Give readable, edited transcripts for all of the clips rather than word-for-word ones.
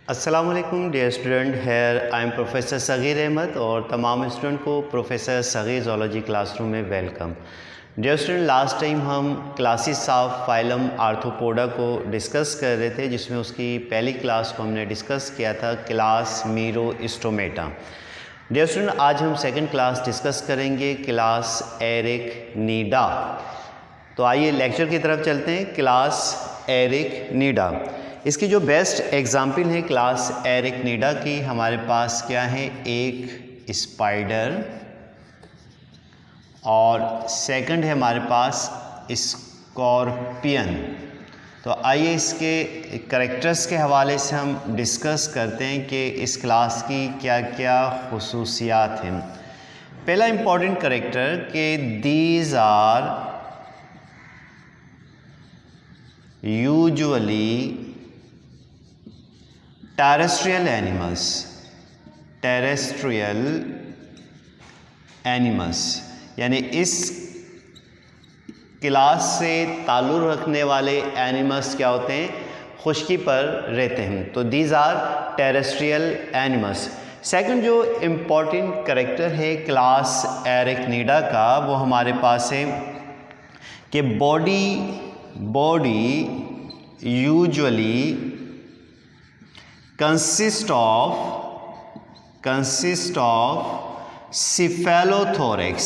अस्सलामुअलैकुम dear student, here I am professor Sagir Ahmad और तमाम स्टूडेंट को प्रोफेसर सगीर ज़ूलॉजी क्लासरूम में welcome. Dear student, last time हम क्लासेस ऑफ फाइलम आर्थ्रोपोडा को डिस्कस कर रहे थे, जिसमें उसकी पहली क्लास को हमने डिस्कस किया था, क्लास मीरोस्टोमेटा। डियर स्टूडेंट, आज हम सेकंड क्लास डिस्कस करेंगे, क्लास एरिकनीडा। तो आइए लेक्चर की तरफ चलते हैं। क्लास एरिकनीडा, इसकी जो बेस्ट एग्जाम्पल है क्लास एरिकनीडा की, हमारे पास क्या है, एक स्पाइडर और सेकंड है हमारे पास स्कॉर्पियन। तो आइए इसके कैरेक्टर्स के हवाले से हम डिस्कस करते हैं कि इस क्लास की क्या क्या खुसूसियात हैं। पहला इम्पॉर्टेंट कैरेक्टर कि these are usually terrestrial animals, यानी इस क्लास से ताल्लुक़ रखने वाले एनिमल्स क्या होते हैं, खुश्की पर रहते हैं। तो these are terrestrial animals. Second जो इम्पॉर्टेंट कैरेक्टर है क्लास एरिकनीडा का, वो हमारे पास है कि body usually consist of cephalothorax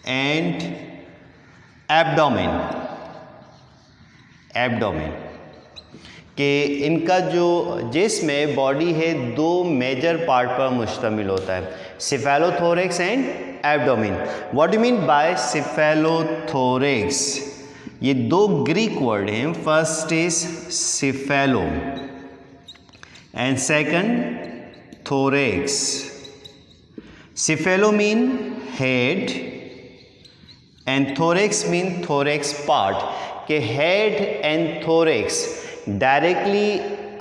and abdomen कि इनका जो जिस्म है, बॉडी है, दो मेजर पार्ट पर मुश्तमिल होता है, cephalothorax and abdomen. What do mean by cephalothorax? ये दो ग्रीक वर्ड हैं, first is cephalo and second thorax. Cephalo mean head and thorax mean thorax part, के head and thorax directly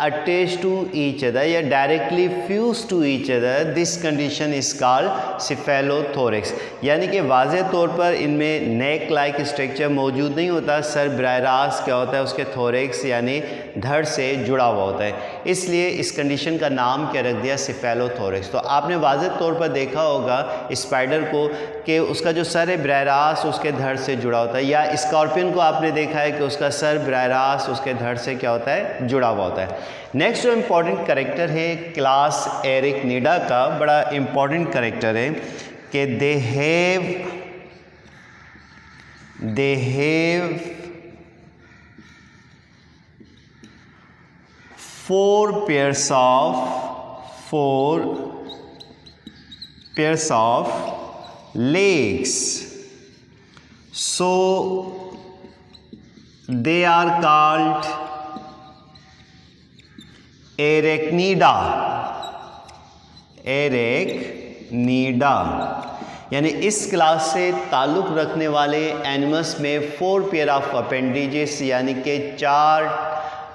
attach to each other या directly fuse to each other, this condition is called cephalothorax. यानी कि वाज़ेह तौर पर इनमें नेक like structure मौजूद नहीं होता, सर बराह रास्त क्या होता है, उसके थोरेक्स यानी धड़ से जुड़ा हुआ होता है, इसलिए इस कंडीशन का नाम क्या रख दिया, सिफेलोथोरेक्स। तो आपने वाज़ेह तौर पर देखा होगा स्पाइडर को कि उसका जो सर है बराह रास्त उसके धड़ से जुड़ा होता है, या स्कॉर्पियन को आपने देखा है कि उसका सर बराह रास्त उसके धड़ से क्या होता है, जुड़ा हुआ होता है। नेक्स्ट जो इम्पॉर्टेंट कैरेक्टर है क्लास एरिकनीडा का, बड़ा इम्पॉर्टेंट कैरेक्टर है कि they have 4 pairs of legs, so they are called एरिकनीडा। यानी इस क्लास से ताल्लुक़ रखने वाले एनिमल्स में 4 पेयर ऑफ अपेंडेजेस यानी कि 4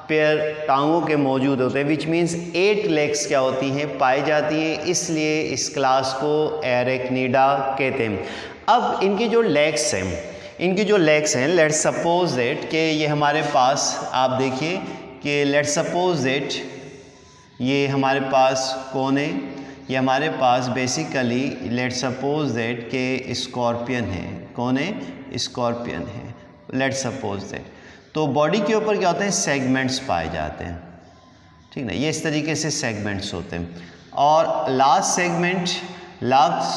पेयर टांगों के मौजूद होते हैं, विच मीन्स 8 लेग्स क्या होती हैं, पाई जाती हैं, इसलिए इस क्लास को एरिकनीडा कहते हैं। अब इनकी जो लेग्स हैं, लेट्स सपोज दैट कि ये हमारे पास, आप देखिए कि लेट्स सपोज दैट ये हमारे पास कौन है, ये हमारे पास बेसिकली लेट्स सपोज दैट के स्कॉर्पियन है। कौन है? स्कॉर्पियन है, लेट्स सपोज दैट। तो बॉडी के ऊपर क्या होते हैं, सेगमेंट्स पाए जाते हैं, ठीक ना, ये इस तरीके से सेगमेंट्स होते हैं। और लास्ट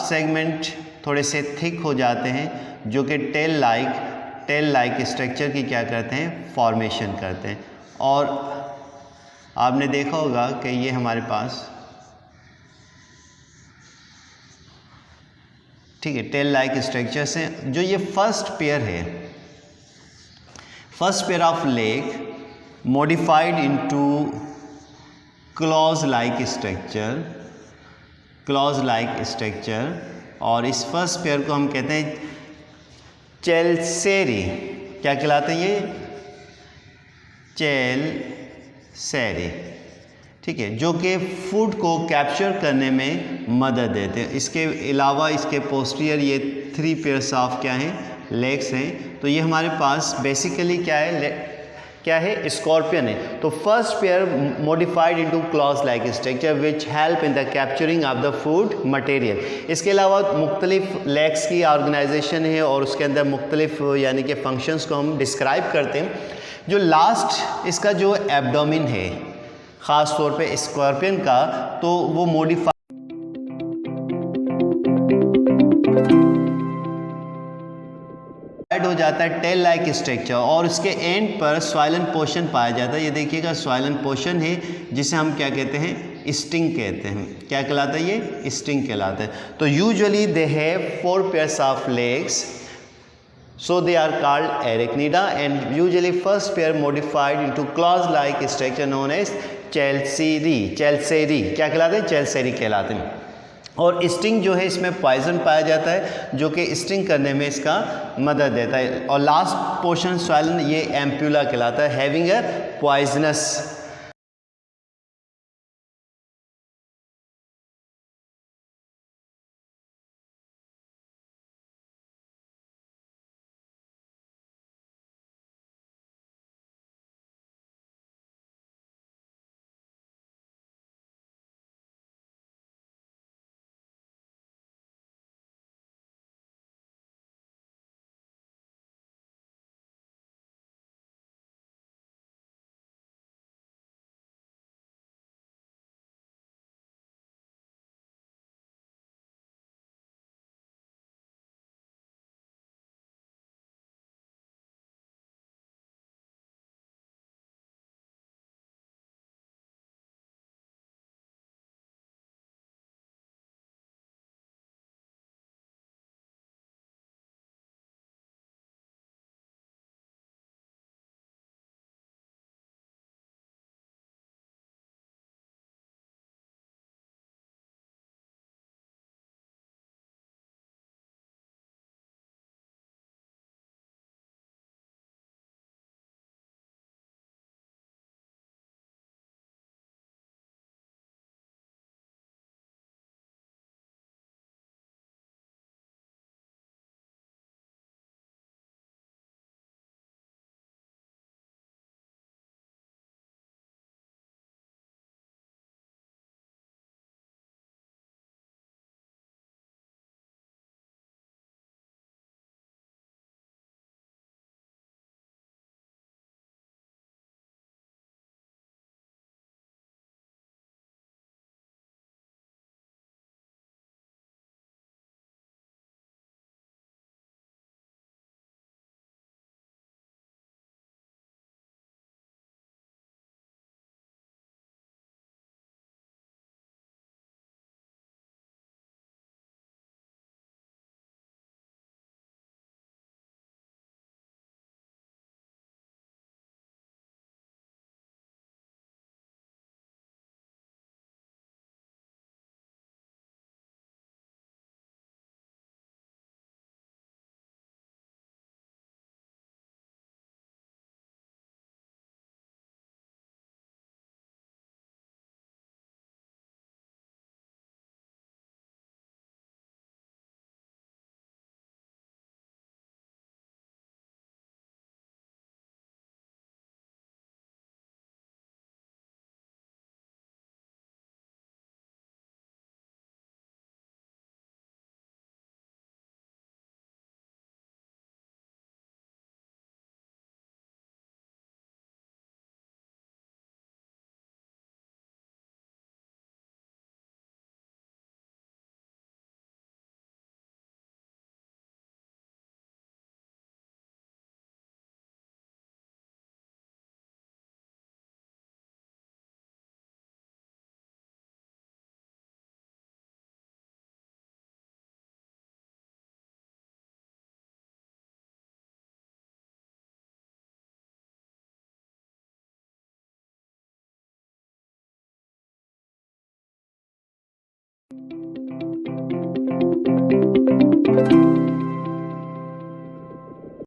सेगमेंट थोड़े से थिक हो जाते हैं, जो कि टेल लाइक स्ट्रक्चर की क्या करते हैं, फॉर्मेशन करते हैं। और आपने देखा होगा कि ये हमारे पास, ठीक है, टेल लाइक स्ट्रक्चर से जो ये first pair of leg modified into clause like structure, और इस फर्स्ट पेयर को हम कहते हैं चेलसेरी। क्या कहलाते हैं ये? चेलसेरी, ठीक है, जो कि फूड को कैप्चर करने में मदद देते हैं। इसके अलावा इसके पोस्टीरियर ये 3 पेयर्स ऑफ क्या हैं, लेग्स हैं। तो ये हमारे पास बेसिकली क्या है, स्कॉर्पियन है। तो first pair modified into clause like structure which help in the capturing of the food material. इसके अलावा मुख्तलिफ लेग्स की ऑर्गेनाइजेशन है और उसके अंदर मुख्तलिफ यानी कि फंक्शंस को हम डिस्क्राइब करते हैं। जो लास्ट इसका जो एब्डोमिन है ख़ास तौर पे स्कॉर्पियन का, तो वो मॉडिफाइड हो जाता है टेल लाइक स्ट्रक्चर और उसके एंड पर स्वाइलन पोर्शन पाया जाता है। ये देखिएगा स्वाइलन पोर्शन है जिसे हम क्या कहते हैं, स्टिंग कहते हैं। क्या कहलाता है, ये स्टिंग कहलाता है। तो usually they have 4 pairs of legs, so they are called arachnida, and usually first pair modified into claws like structure known as chalcedony। क्या कहलाते हैं, चेल्सेरी कहलाते हैं। और स्टिंग जो है इसमें पॉइजन पाया जाता है जो कि स्टिंग करने में इसका मदद देता है। और लास्ट पोर्शन स्वाइलन ये एम्प्यूला कहलाता है, हैविंग अ पॉइजनस